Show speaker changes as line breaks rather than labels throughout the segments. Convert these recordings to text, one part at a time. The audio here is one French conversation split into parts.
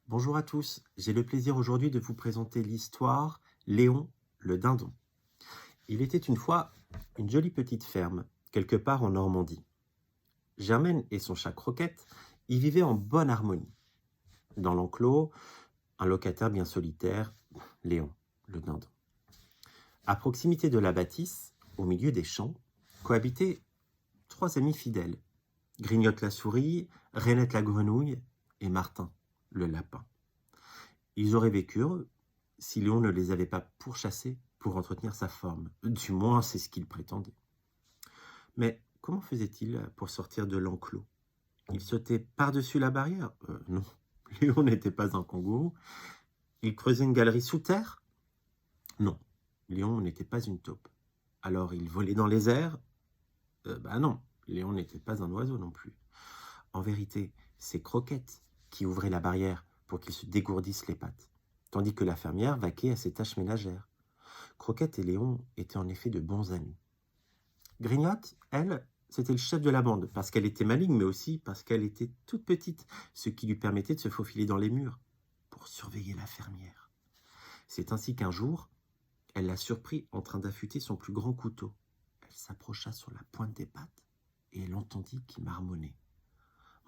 Bonjour à tous, j'ai le plaisir aujourd'hui de vous présenter l'histoire Léon le dindon. Il était une fois une jolie petite ferme, quelque part en Normandie. Germaine et son chat Croquette y vivaient en bonne harmonie. Dans l'enclos, un locataire bien solitaire, Léon le dindon. À proximité de la bâtisse, au milieu des champs, cohabitaient trois amis fidèles. Grignotte la souris, Rainette la grenouille et Martin le lapin. Ils auraient vécu heureux si Léon ne les avait pas pourchassés pour entretenir sa forme. Du moins, c'est ce qu'il prétendait. Mais comment faisait-il pour sortir de l'enclos? Il sautait par-dessus la barrière? Non, Léon n'était pas un kangourou. Il creusait une galerie sous terre? Non, Léon n'était pas une taupe. Alors il volait dans les airs? Non, Léon n'était pas un oiseau non plus. En vérité, c'est Croquette qui ouvrait la barrière pour qu'il se dégourdisse les pattes, tandis que la fermière vaquait à ses tâches ménagères. Croquette et Léon étaient en effet de bons amis. Grignotte, elle, c'était le chef de la bande, parce qu'elle était maligne, mais aussi parce qu'elle était toute petite, ce qui lui permettait de se faufiler dans les murs pour surveiller la fermière. C'est ainsi qu'un jour, elle l'a surpris en train d'affûter son plus grand couteau. Elle s'approcha sur la pointe des pattes et elle entendit qu'il marmonnait.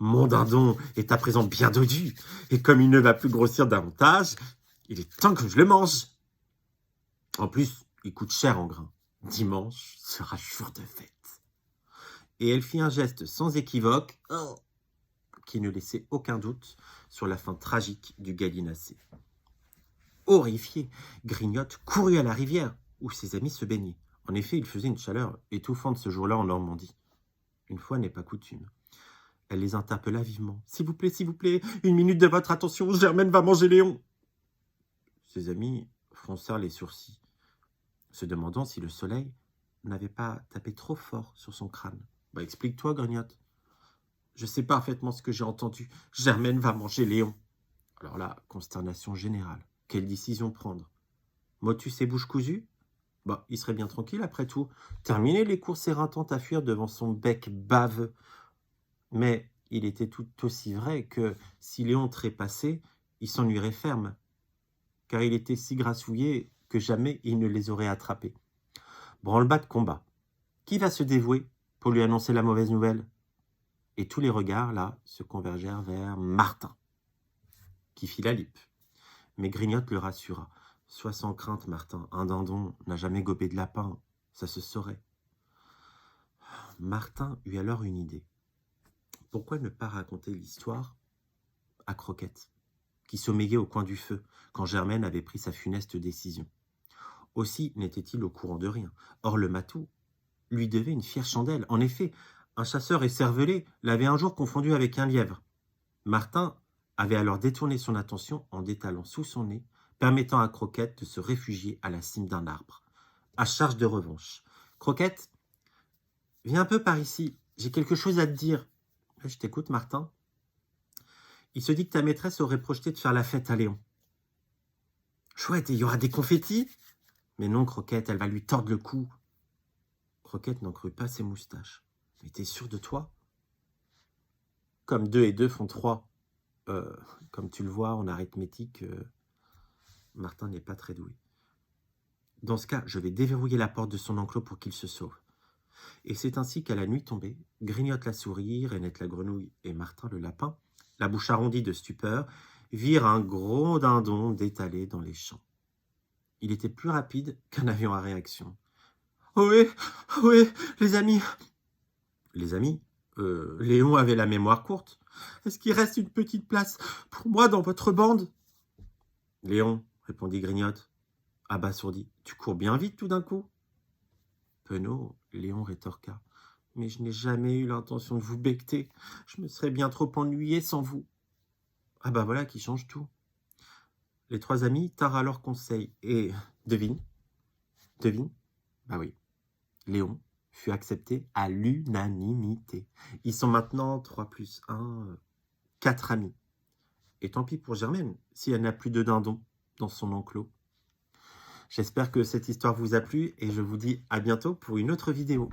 Mon dindon est à présent bien dodu, et comme il ne va plus grossir davantage, il est temps que je le mange. En plus, il coûte cher en grains. Dimanche sera jour de fête. Et elle fit un geste sans équivoque, qui ne laissait aucun doute sur la fin tragique du gallinacé. Horrifié, Grignotte courut à la rivière, où ses amis se baignaient. En effet, il faisait une chaleur étouffante ce jour-là en Normandie. Une fois n'est pas coutume. Elle les interpella vivement. « S'il vous plaît, une minute de votre attention, Germaine va manger Léon !» Ses amis froncèrent les sourcils, se demandant si le soleil n'avait pas tapé trop fort sur son crâne. « Explique-toi, Grignotte. »« Je sais parfaitement ce que j'ai entendu. Germaine va manger Léon. » Alors là, consternation générale. Quelle décision prendre? Motus et bouche cousue? Il serait bien tranquille après tout. Terminer les courses éreintantes à fuir devant son bec baveux. Mais il était tout aussi vrai que si Léon trépassait, il s'ennuierait ferme, car il était si grassouillé que jamais il ne les aurait attrapés. Branle-bas de combat. Qui va se dévouer pour lui annoncer la mauvaise nouvelle? Et tous les regards, là, se convergèrent vers Martin, qui fit la lippe. Mais Grignotte le rassura. « Sois sans crainte, Martin, un dindon n'a jamais gobé de lapin, ça se saurait. » Martin eut alors une idée. Pourquoi ne pas raconter l'histoire à Croquette, qui sommeillait au coin du feu quand Germaine avait pris sa funeste décision? Aussi n'était-il au courant de rien. Or le matou lui devait une fière chandelle. En effet, un chasseur écervelé l'avait un jour confondu avec un lièvre. Martin avait alors détourné son attention en détalant sous son nez, permettant à Croquette de se réfugier à la cime d'un arbre. À charge de revanche. « Croquette, viens un peu par ici, j'ai quelque chose à te dire. »« Je t'écoute, Martin. »« Il se dit que ta maîtresse aurait projeté de faire la fête à Léon. »« Chouette, et il y aura des confettis ?»« Mais non, Croquette, elle va lui tordre le cou. » Croquette n'en crut pas ses moustaches. « Mais t'es sûr de toi ?»« Comme 2 et 2 font 3. Comme tu le vois en arithmétique, Martin n'est pas très doué. Dans ce cas, je vais déverrouiller la porte de son enclos pour qu'il se sauve. » Et c'est ainsi qu'à la nuit tombée, Grignotte la souris, Rainette la grenouille et Martin le lapin, la bouche arrondie de stupeur, virent un gros dindon d'étaler dans les champs. Il était plus rapide qu'un avion à réaction. « Ohé, les amis !» Les amis, Léon avait la mémoire courte. « Est-ce qu'il reste une petite place pour moi dans votre bande ?»« Léon, » répondit Grignotte, abasourdi, « tu cours bien vite tout d'un coup. » Penaud, Léon rétorqua. « Mais je n'ai jamais eu l'intention de vous becqueter. Je me serais bien trop ennuyé sans vous. » Ah voilà qui change tout. Les trois amis tinrent alors conseil et devine, oui, Léon fut accepté à l'unanimité. Ils sont maintenant 3 plus 1, 4 amis. Et tant pis pour Germaine, si elle n'a plus de dindon dans son enclos. J'espère que cette histoire vous a plu et je vous dis à bientôt pour une autre vidéo.